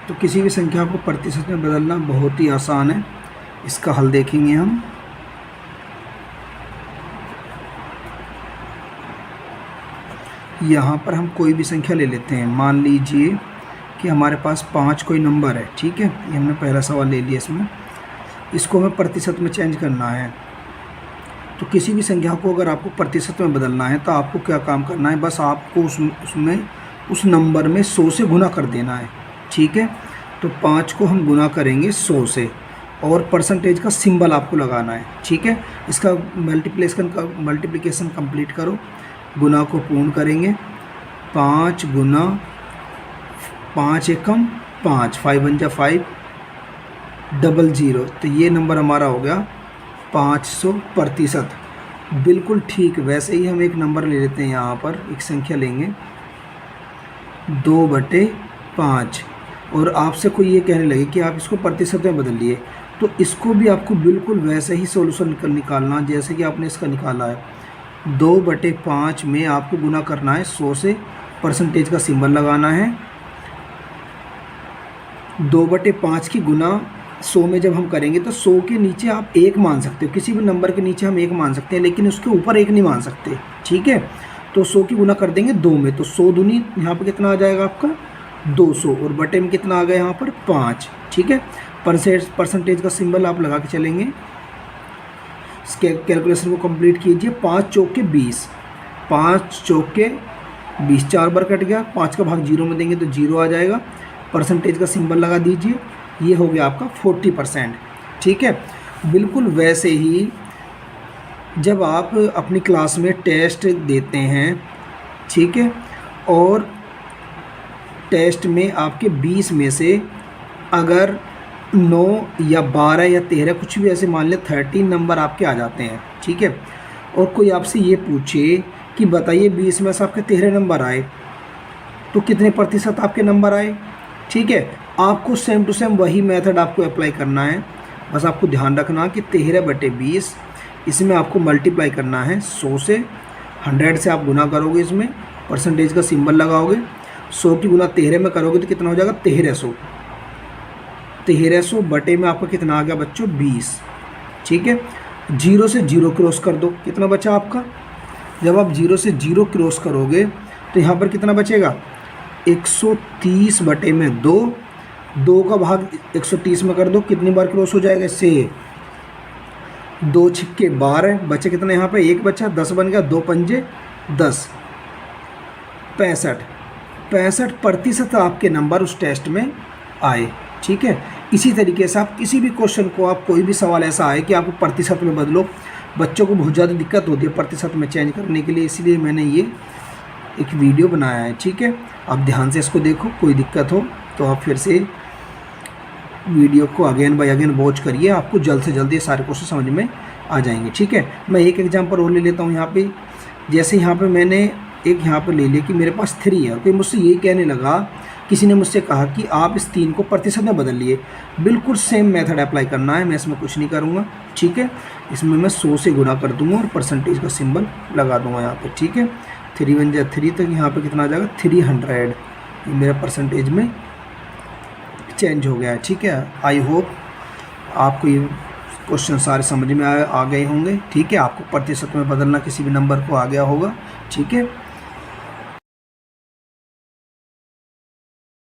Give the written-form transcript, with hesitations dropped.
तो किसी भी संख्या को प्रतिशत में बदलना बहुत ही आसान है। इसका हल देखेंगे हम। यहाँ पर हम कोई भी संख्या ले लेते हैं। मान लीजिए कि हमारे पास 5 कोई नंबर है, ठीक है। ये हमने पहला सवाल ले लिया। इसमें इसको हमें प्रतिशत में चेंज करना है। तो किसी भी संख्या को अगर आपको प्रतिशत में बदलना है तो आपको क्या काम करना है, बस आपको उस नंबर में 100 से गुना कर देना है, ठीक है। तो 5 को हम गुना करेंगे 100 से और परसेंटेज का सिंबल आपको लगाना है, ठीक है। इसका मल्टीप्लिकेशन कंप्लीट करो, गुना को पूर्ण करेंगे। 5 गुना 5 एकम 5, 5 1 जा 5, 00। तो ये नंबर हमारा हो गया 500%। बिल्कुल ठीक वैसे ही हम एक नंबर ले लेते हैं। यहाँ पर एक संख्या लेंगे 2/5 और आपसे कोई ये कहने लगे कि आप इसको प्रतिशत में बदल लिए, तो इसको भी आपको बिल्कुल वैसे ही सॉल्यूशन निकालना जैसे कि आपने इसका निकाला है। 2/5 में आपको गुना करना है 100 से, परसेंटेज का सिंबल लगाना है। 2/5 की गुना 100 में जब हम करेंगे तो 100 के नीचे आप 1 मान सकते हो, किसी भी नंबर के नीचे हम 1 मान सकते हैं, लेकिन उसके ऊपर 1 नहीं मान सकते, ठीक है। तो 100 की गुना कर देंगे 2 में, तो 100 दूनी यहाँ पर कितना आ जाएगा आपका 200 और बटे में कितना आ गया यहाँ पर 5, ठीक है। परसेंटेज का सिंबल आप लगा के चलेंगे। कैलकुलेशन को कंप्लीट कीजिए। 5 चौके 20, 5 चौके 20, 4 बार कट गया। 5 का भाग 0 में देंगे तो 0 आ जाएगा। परसेंटेज का सिंबल लगा दीजिए। ये हो गया आपका 40%, ठीक है। बिल्कुल वैसे ही जब आप अपनी क्लास में टेस्ट देते हैं, ठीक है, और टेस्ट में आपके 20 में से अगर 9 या 12 या 13 कुछ भी ऐसे मान लें 13 नंबर आपके आ जाते हैं, ठीक है, और कोई आपसे ये पूछे कि बताइए 20 में से आपके 13 नंबर आए तो कितने प्रतिशत आपके नंबर आए, ठीक है। आपको सेम टू सेम वही मेथड आपको अप्लाई करना है। बस आपको ध्यान रखना कि 13/20 इसमें आपको मल्टीप्लाई करना है 100 से। 100 से आप गुना करोगे, इसमें परसेंटेज का सिंबल लगाओगे। 100 की गुना 13 में करोगे तो कितना हो जाएगा 1300। 1300 बटे में आपका कितना आ गया बच्चों 20, ठीक है। 0 से 0 क्रॉस कर दो, कितना बचा आपका। जब आप 0 से 0 क्रॉस करोगे तो यहाँ पर कितना बचेगा 130 बटे में 2, 2 का भाग 130 में कर दो, कितनी बार क्रॉस हो जाएगा इससे 2 छिक्के 12, बचे कितना यहाँ पे 1 बचा, 10 बन गया, 2 पंजे 10, 65% आपके नंबर उस टेस्ट में आए, ठीक है। इसी तरीके से आप किसी भी क्वेश्चन को, आप कोई भी सवाल ऐसा आए कि आपको प्रतिशत में बदलो, बच्चों को बहुत ज़्यादा दिक्कत होती है प्रतिशत में चेंज करने के लिए, इसलिए मैंने ये एक वीडियो बनाया है, ठीक है। आप ध्यान से इसको देखो, कोई दिक्कत हो तो आप फिर से वीडियो को अगेन बाय अगेन वॉच करिए, आपको जल्द से जल्द ये सारे क्वेश्चन समझ में आ जाएंगे, ठीक है। मैं एक एग्जांपल और ले लेता हूँ यहाँ पे। जैसे यहाँ पे मैंने एक यहाँ पे ले लिया कि मेरे पास 3 है, कोई मुझसे यही कहने लगा, किसी ने मुझसे कहा कि आप इस 3 को प्रतिशत में बदल लिए। बिल्कुल सेम मेथड अप्लाई करना है, मैं इसमें कुछ नहीं करूँगा, ठीक है। इसमें मैं 100 से गुना कर दूँगा और परसेंटेज का सिंबल लगा दूँगा यहाँ पर, ठीक है। 3 1 जा 3, तक यहाँ पर कितना आ जाएगा 300, ये मेरा परसेंटेज में चेंज हो गया है, ठीक है। आई होप आपको ये क्वेश्चन सारे समझ में आ गए होंगे, ठीक है। आपको प्रतिशत में बदलना किसी भी नंबर को आ गया होगा, ठीक है।